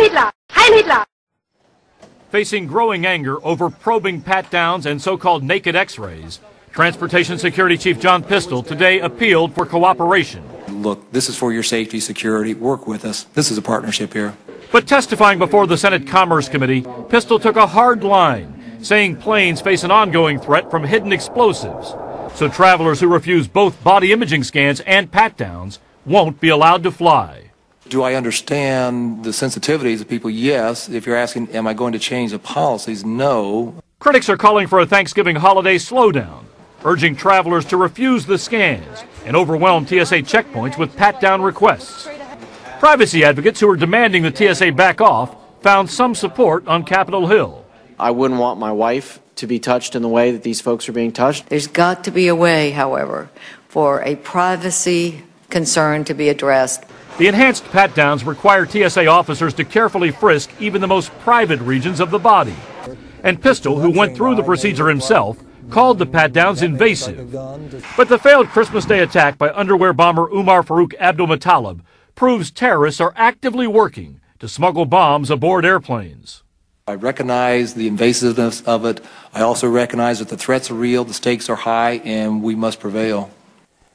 Hitler! Heil Hitler! Facing growing anger over probing pat-downs and so-called naked x-rays, Transportation Security Chief John Pistol today appealed for cooperation. Look, this is for your safety, security. Work with us. This is a partnership here. But testifying before the Senate Commerce Committee, Pistol took a hard line, saying planes face an ongoing threat from hidden explosives. So travelers who refuse both body imaging scans and pat-downs won't be allowed to fly. Do I understand the sensitivities of people? Yes. If you're asking, am I going to change the policies? No. Critics are calling for a Thanksgiving holiday slowdown, urging travelers to refuse the scans and overwhelm TSA checkpoints with pat-down requests. Privacy advocates who are demanding the TSA back off found some support on Capitol Hill. I wouldn't want my wife to be touched in the way that these folks are being touched. There's got to be a way, however, for a privacy concern to be addressed. The enhanced pat-downs require TSA officers to carefully frisk even the most private regions of the body. And Pistol, who went through the procedure himself, called the pat-downs invasive. But the failed Christmas Day attack by underwear bomber Umar Farouk Abdul-Muttalib proves terrorists are actively working to smuggle bombs aboard airplanes. I recognize the invasiveness of it. I also recognize that the threats are real, the stakes are high, and we must prevail.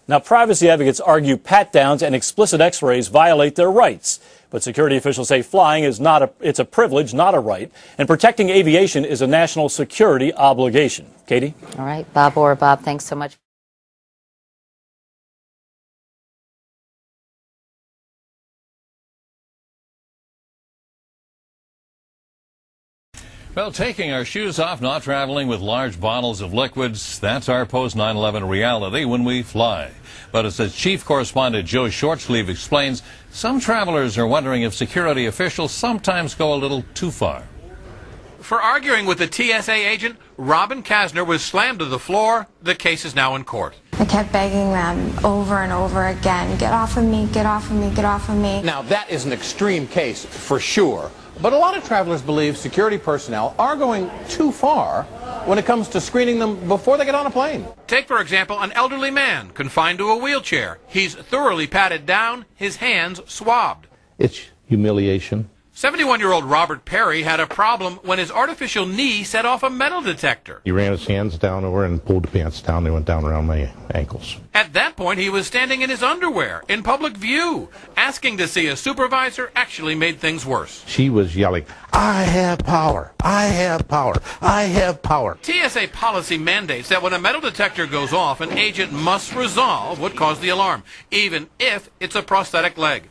Now, privacy advocates argue pat-downs and explicit x-rays violate their rights. But security officials say flying is it's a privilege, not a right, and protecting aviation is a national security obligation. Katie? All right, Bob, thanks so much. Well, taking our shoes off, not traveling with large bottles of liquids, that's our post-9/11 reality when we fly. But as Chief Correspondent Joe Shortsleeve explains, some travelers are wondering if security officials sometimes go a little too far. For arguing with the TSA agent, Robin Kasner was slammed to the floor. The case is now in court. I kept begging them over and over again, get off of me, get off of me, get off of me. Now, that is an extreme case for sure. But a lot of travelers believe security personnel are going too far when it comes to screening them before they get on a plane. Take, for example, an elderly man confined to a wheelchair. He's thoroughly patted down, his hands swabbed. It's humiliation. 71-year-old Robert Perry had a problem when his artificial knee set off a metal detector. He ran his hands down over and pulled the pants down. They went down around my ankles. At that point, he was standing in his underwear, in public view. Asking to see a supervisor actually made things worse. She was yelling, I have power, I have power, I have power. TSA policy mandates that when a metal detector goes off, an agent must resolve what caused the alarm, even if it's a prosthetic leg.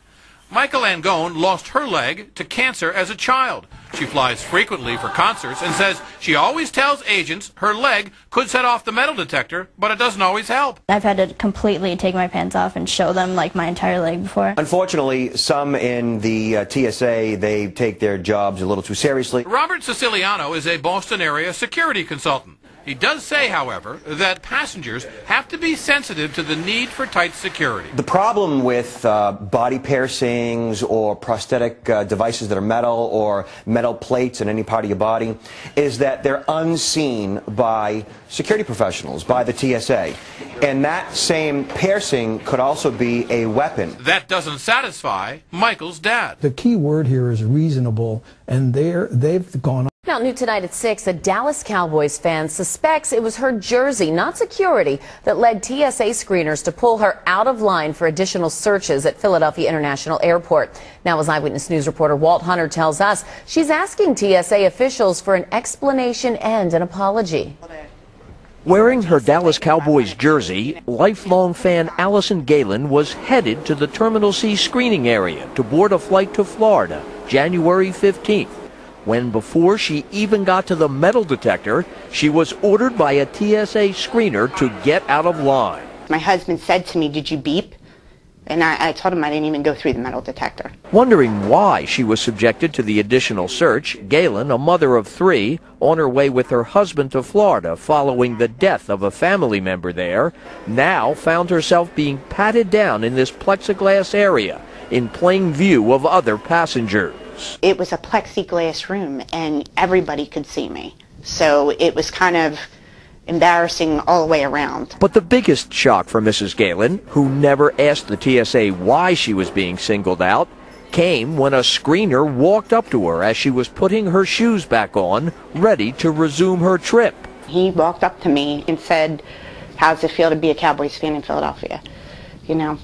Michael Angone lost her leg to cancer as a child. She flies frequently for concerts and says she always tells agents her leg could set off the metal detector, but it doesn't always help. I've had to completely take my pants off and show them like my entire leg before. Unfortunately, some in the TSA, they take their jobs a little too seriously. Robert Siciliano is a Boston area security consultant. He does say, however, that passengers have to be sensitive to the need for tight security. The problem with body piercings or prosthetic devices that are metal or metal plates in any part of your body is that they're unseen by security professionals, by the TSA. And that same piercing could also be a weapon. That doesn't satisfy Michael's dad. The key word here is reasonable, and they've gone on. Now, new tonight at 6, a Dallas Cowboys fan suspects it was her jersey, not security, that led TSA screeners to pull her out of line for additional searches at Philadelphia International Airport. Now, as Eyewitness News reporter Walt Hunter tells us, she's asking TSA officials for an explanation and an apology. Wearing her Dallas Cowboys jersey, lifelong fan Allison Galen was headed to the Terminal C screening area to board a flight to Florida, January 15th. When before she even got to the metal detector, she was ordered by a TSA screener to get out of line. My husband said to me, did you beep? And I told him I didn't even go through the metal detector. Wondering why she was subjected to the additional search, Galen, a mother of 3, on her way with her husband to Florida following the death of a family member there, now found herself being patted down in this plexiglass area in plain view of other passengers. It was a plexiglass room and everybody could see me. So it was kind of embarrassing all the way around. But the biggest shock for Mrs. Galen, who never asked the TSA why she was being singled out, came when a screener walked up to her as she was putting her shoes back on, ready to resume her trip. He walked up to me and said, "How does it feel to be a Cowboys fan in Philadelphia?" You know,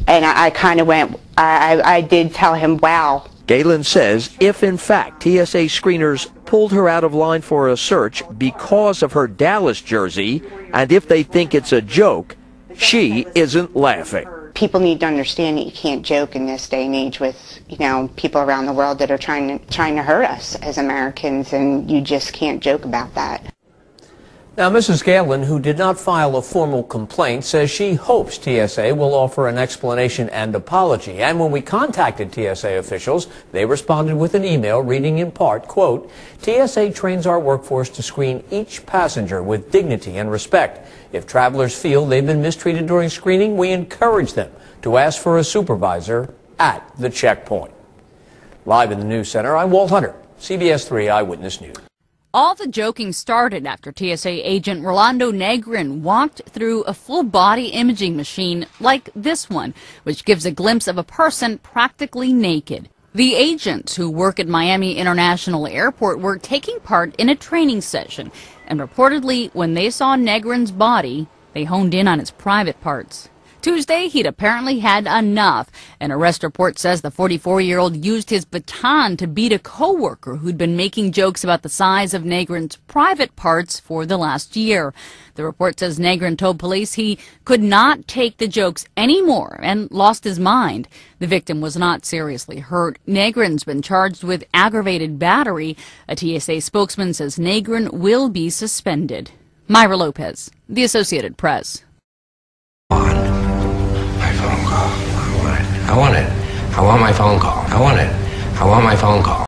and I kind of went, I did tell him, wow. Galen says if in fact TSA screeners pulled her out of line for a search because of her Dallas jersey, and if they think it's a joke, she isn't laughing. People need to understand that you can't joke in this day and age with, you know, people around the world that are trying to hurt us as Americans, and you just can't joke about that. Now, Mrs. Galen, who did not file a formal complaint, says she hopes TSA will offer an explanation and apology. And when we contacted TSA officials, they responded with an email reading in part, quote, "TSA trains our workforce to screen each passenger with dignity and respect. If travelers feel they've been mistreated during screening, we encourage them to ask for a supervisor at the checkpoint." Live in the News Center, I'm Walt Hunter, CBS 3 Eyewitness News. All the joking started after TSA agent Rolando Negrin walked through a full-body imaging machine like this one, which gives a glimpse of a person practically naked. The agents who work at Miami International Airport were taking part in a training session, and reportedly, when they saw Negrin's body, they honed in on his private parts. Tuesday, he'd apparently had enough. An arrest report says the 44-year-old used his baton to beat a co-worker who'd been making jokes about the size of Negrin's private parts for the last year. The report says Negrin told police he could not take the jokes anymore and lost his mind. The victim was not seriously hurt. Negrin's been charged with aggravated battery. A TSA spokesman says Negrin will be suspended. Myra Lopez, The Associated Press. I want it. I want my phone call. I want it. I want my phone call.